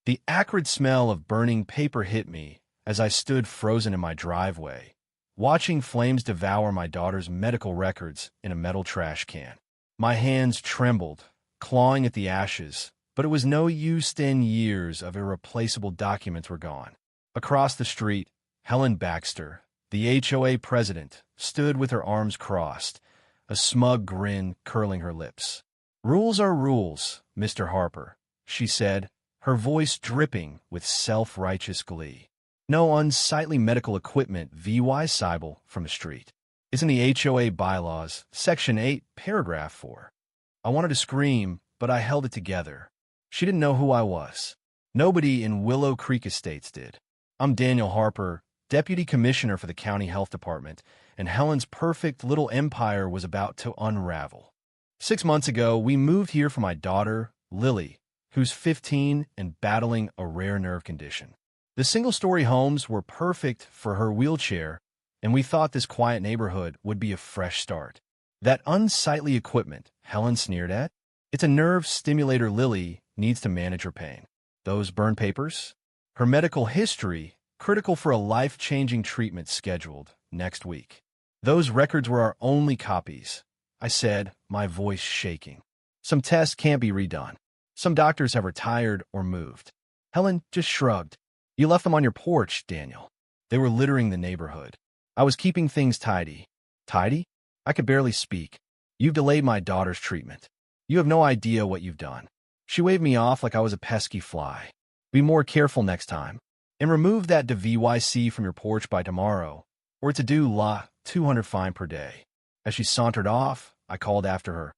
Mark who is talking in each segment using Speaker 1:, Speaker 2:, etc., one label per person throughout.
Speaker 1: The acrid smell of burning paper hit me as I stood frozen in my driveway, watching flames devour my daughter's medical records in a metal trash can. My hands trembled, clawing at the ashes, but it was no use. 10 years of irreplaceable documents were gone. Across the street, Helen Baxter, the HOA president, stood with her arms crossed, a smug grin curling her lips. "Rules are rules, Mr. Harper," she said, her voice dripping with self-righteous glee. "No unsightly medical equipment VY Seibel from the street. It's in the HOA bylaws, Section 8, Paragraph 4. I wanted to scream, but I held it together. She didn't know who I was. Nobody in Willow Creek Estates did. I'm Daniel Harper, Deputy Commissioner for the County Health Department, and Helen's perfect little empire was about to unravel. 6 months ago, we moved here for my daughter, Lily, who's 15 and battling a rare nerve condition. The single-story homes were perfect for her wheelchair, and we thought this quiet neighborhood would be a fresh start. That unsightly equipment Helen sneered at? It's a nerve stimulator. Lily needs to manage her pain. Those burn papers? Her medical history, critical for a life-changing treatment scheduled next week. Those records were our only copies, I said, my voice shaking. Some tests can't be redone. Some doctors have retired or moved. Helen just shrugged. You left them on your porch, Daniel. They were littering the neighborhood. I was keeping things tidy. Tidy? I could barely speak. You've delayed my daughter's treatment. You have no idea what you've done. She waved me off like I was a pesky fly. Be more careful next time. And remove that DVYC from your porch by tomorrow, or it's a due la 200 fine per day. As she sauntered off, I called after her.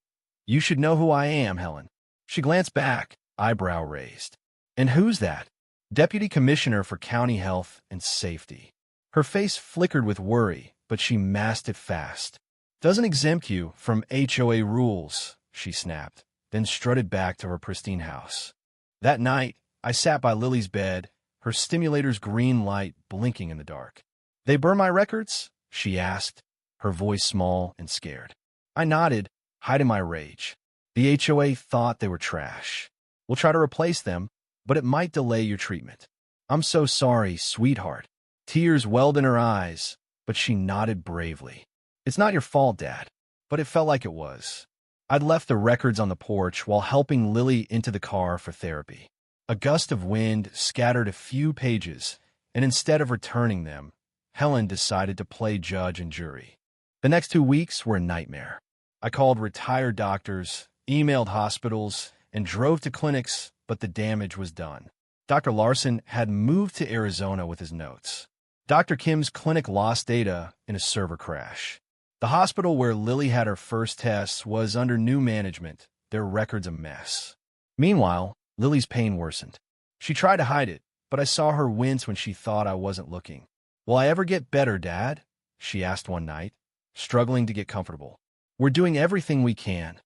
Speaker 1: You should know who I am, Helen. She glanced back, eyebrow raised. And who's that? Deputy Commissioner for County Health and Safety. Her face flickered with worry, but she masked it fast. Doesn't exempt you from HOA rules, she snapped, then strutted back to her pristine house. That night, I sat by Lily's bed, her stimulator's green light blinking in the dark. They burn my records? She asked, her voice small and scared. I nodded, hiding my rage. The HOA thought they were trash. We'll try to replace them, but it might delay your treatment. I'm so sorry, sweetheart. Tears welled in her eyes, but she nodded bravely. It's not your fault, Dad, but it felt like it was. I'd left the records on the porch while helping Lily into the car for therapy. A gust of wind scattered a few pages, and instead of returning them, Helen decided to play judge and jury. The next 2 weeks were a nightmare. I called retired doctors, emailed hospitals, and drove to clinics, but the damage was done. Dr. Larson had moved to Arizona with his notes. Dr. Kim's clinic lost data in a server crash. The hospital where Lily had her first tests was under new management, their records a mess. Meanwhile, Lily's pain worsened. She tried to hide it, but I saw her wince when she thought I wasn't looking. Will I ever get better, Dad? She asked one night, struggling to get comfortable. We're doing everything we can.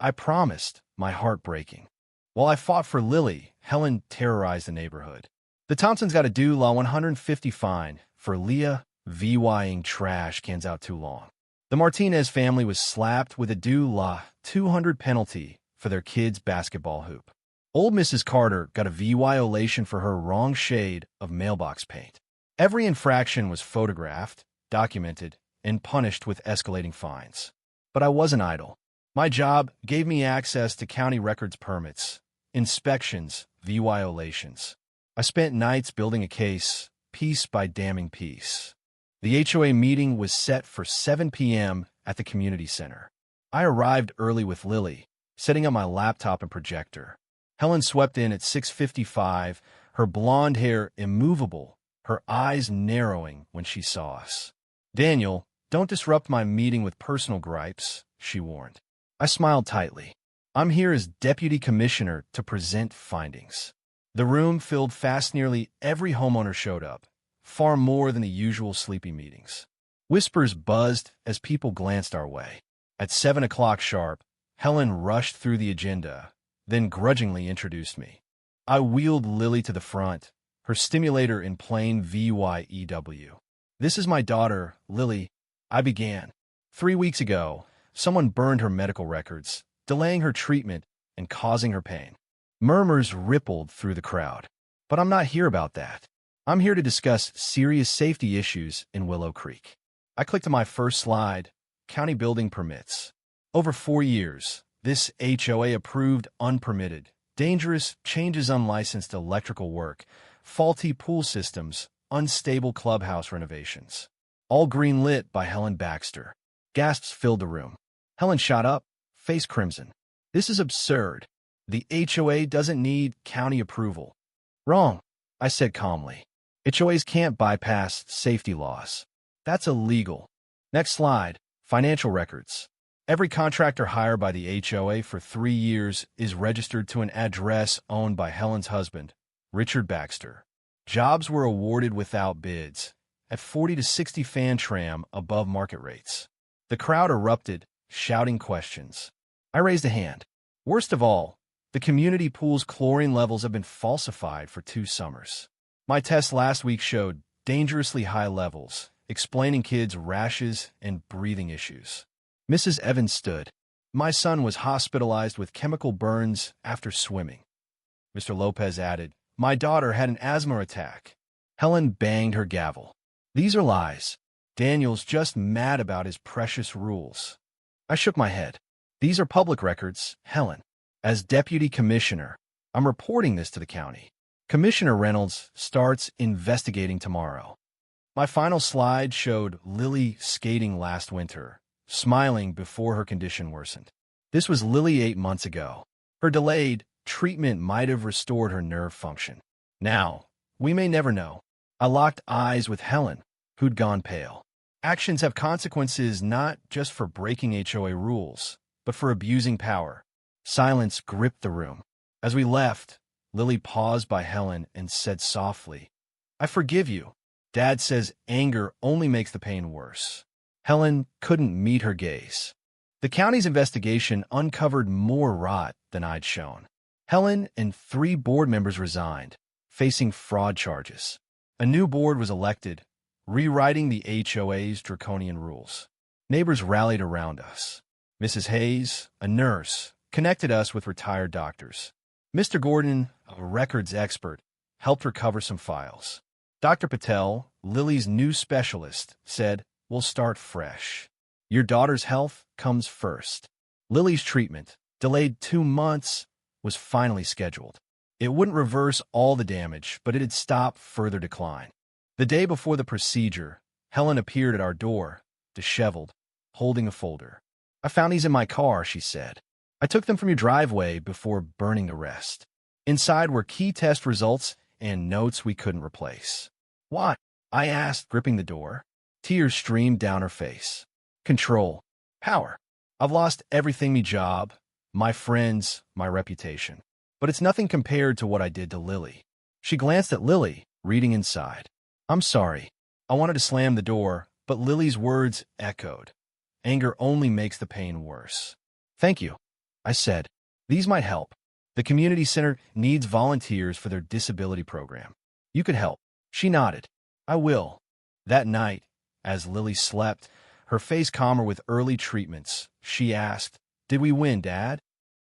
Speaker 1: I promised, my heart breaking. While I fought for Lily, Helen terrorized the neighborhood. The Thompsons got a due law 150 fine for Leah VYing trash cans out too long. The Martinez family was slapped with a due law 200 penalty for their kid's basketball hoop. Old Mrs. Carter got a violation for her wrong shade of mailbox paint. Every infraction was photographed, documented, and punished with escalating fines. But I wasn't idle. My job gave me access to county records permits, inspections, violations. I spent nights building a case, piece by damning piece. The HOA meeting was set for 7 p.m. at the community center. I arrived early with Lily, setting up my laptop and projector. Helen swept in at 6:55, her blonde hair immovable, her eyes narrowing when she saw us. Daniel, don't disrupt my meeting with personal gripes, she warned. I smiled tightly. I'm here as Deputy Commissioner to present findings. The room filled fast. Nearly every homeowner showed up, far more than the usual sleepy meetings. Whispers buzzed as people glanced our way. At 7 o'clock sharp, Helen rushed through the agenda, then grudgingly introduced me. I wheeled Lily to the front, her stimulator in plain VYEW. This is my daughter, Lily, I began. 3 weeks ago, someone burned her medical records, delaying her treatment and causing her pain. Murmurs rippled through the crowd. But I'm not here about that. I'm here to discuss serious safety issues in Willow Creek. I clicked to my first slide, County Building Permits. Over 4 years, this HOA approved unpermitted, dangerous, changes unlicensed electrical work, faulty pool systems, unstable clubhouse renovations. All green lit by Helen Baxter. Gasps filled the room. Helen shot up, face crimson. This is absurd. The HOA doesn't need county approval. Wrong, I said calmly. HOAs can't bypass safety laws. That's illegal. Next slide, financial records. Every contractor hired by the HOA for 3 years is registered to an address owned by Helen's husband, Richard Baxter. Jobs were awarded without bids, at 40 to 60 fan tram above market rates. The crowd erupted, shouting questions. I raised a hand. Worst of all, the community pool's chlorine levels have been falsified for 2 summers. My test last week showed dangerously high levels, explaining kids' rashes and breathing issues. Mrs. Evans stood. My son was hospitalized with chemical burns after swimming. Mr. Lopez added, my daughter had an asthma attack. Helen banged her gavel. These are lies. Daniel's just mad about his precious rules. I shook my head. These are public records, Helen. As deputy commissioner, I'm reporting this to the county. Commissioner Reynolds starts investigating tomorrow. My final slide showed Lily skating last winter, smiling before her condition worsened. This was Lily 8 months ago. Her delayed treatment might have restored her nerve function. Now, we may never know. I locked eyes with Helen, who'd gone pale. Actions have consequences not just for breaking HOA rules, but for abusing power. Silence gripped the room. As we left, Lily paused by Helen and said softly, I forgive you. Dad says anger only makes the pain worse. Helen couldn't meet her gaze. The county's investigation uncovered more rot than I'd shown. Helen and 3 board members resigned, facing fraud charges. A new board was elected, rewriting the HOA's draconian rules. Neighbors rallied around us. Mrs. Hayes, a nurse, connected us with retired doctors. Mr. Gordon, a records expert, helped recover some files. Dr. Patel, Lily's new specialist, said, we'll start fresh. Your daughter's health comes first. Lily's treatment, delayed 2 months, was finally scheduled. It wouldn't reverse all the damage, but it'd stop further decline. The day before the procedure, Helen appeared at our door, disheveled, holding a folder. I found these in my car, she said. I took them from your driveway before burning the rest. Inside were key test results and notes we couldn't replace. What? I asked, gripping the door. Tears streamed down her face. Control. Power. I've lost everything, me job, my friends, my reputation. But it's nothing compared to what I did to Lily. She glanced at Lily, reading inside. I'm sorry. I wanted to slam the door, but Lily's words echoed. Anger only makes the pain worse. Thank you, I said. These might help. The community center needs volunteers for their disability program. You could help. She nodded. I will. That night, as Lily slept, her face calmer with early treatments, she asked, Did we win, Dad?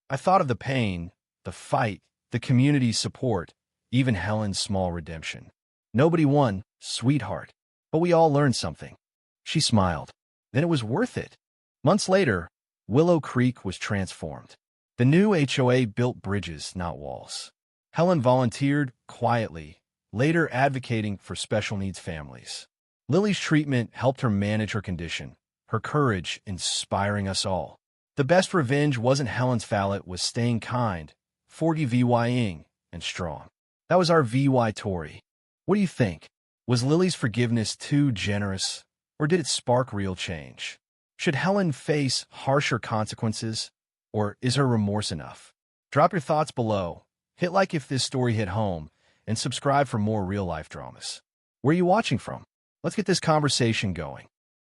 Speaker 1: I thought of the pain, the fight, the community's support, even Helen's small redemption. Nobody won, sweetheart. But we all learned something. She smiled. Then it was worth it. Months later, Willow Creek was transformed. The new HOA built bridges, not walls. Helen volunteered quietly, later advocating for special needs families. Lily's treatment helped her manage her condition, her courage inspiring us all. The best revenge wasn't Helen's phallus, was staying kind, 40 VYing, and strong. That was our VY Tory. What do you think? Was Lily's forgiveness too generous, or did it spark real change? Should Helen face harsher consequences, or is her remorse enough? Drop your thoughts below, hit like if this story hit home, and subscribe for more real-life dramas. Where are you watching from? Let's get this conversation going.